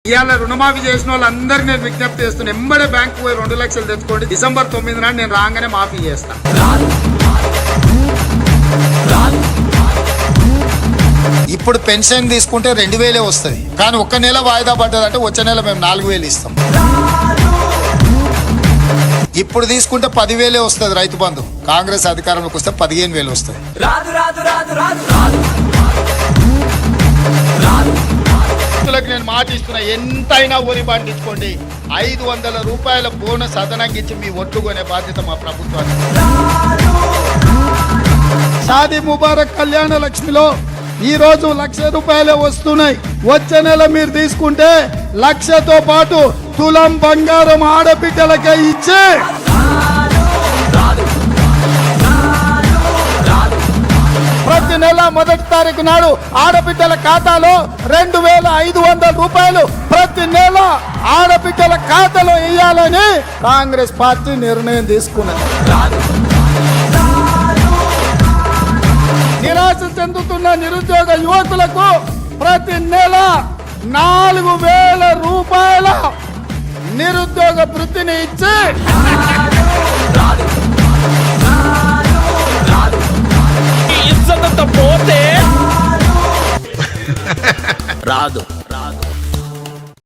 ఇవాళ రుణమాఫీ చేసిన వాళ్ళందరికీ నేను విజ్ఞప్తి చేస్తున్నా. ఎంబడే బ్యాంకు పోయి 2 లక్షలు తెచ్చుకోండి. డిసెంబర్ 9 నాడు నేను రాగానే మాఫీ చేస్తాను. ఇప్పుడు పెన్షన్ తీసుకుంటే 2000 వస్తుంది, కానీ ఒక్క నెల వాయిదా పడ్డదంటే వచ్చే నెల మేము 4000 ఇస్తాం. ఇప్పుడు తీసుకుంటే 10,000 వస్తుంది రైతు బంధు. కాంగ్రెస్ అధికారంలోకి వస్తే 15,000 వస్తుంది. నేను మాట ఇస్తున్నా, ఎంతైనా ఊరి పండించుకోండి. 500 రూపాయల బోనస్ అదనంగా ఇచ్చి మీ ఒట్లు కొనే బాధ్యత మా ప్రభుత్వానికి. షాదీ ముబారక్ కళ్యాణ లక్ష్మిలో ఈ రోజు 1,00,000 రూపాయలే వస్తున్నాయి. వచ్చే నెల మీరు తీసుకుంటే 1,00,000తో పాటు తులం బంగారం ఆడబిడ్డలకే ఇచ్చి ప్రతి నెల 1వ తారీఖు నాడు ఆడబిడ్డల ఖాతాలో 2,500 రూపాయలు ప్రతి నెల ఆడబిడ్డల ఖాతాలో వేయాలని కాంగ్రెస్ పార్టీ నిర్ణయం తీసుకున్నది. నిరాశ చెందుతున్న నిరుద్యోగ యువకులకు ప్రతి నెల 4,000 రూపాయల నిరుద్యోగ వృత్తిని ఇచ్చి ఇజ్జత్ పోతే రాదు.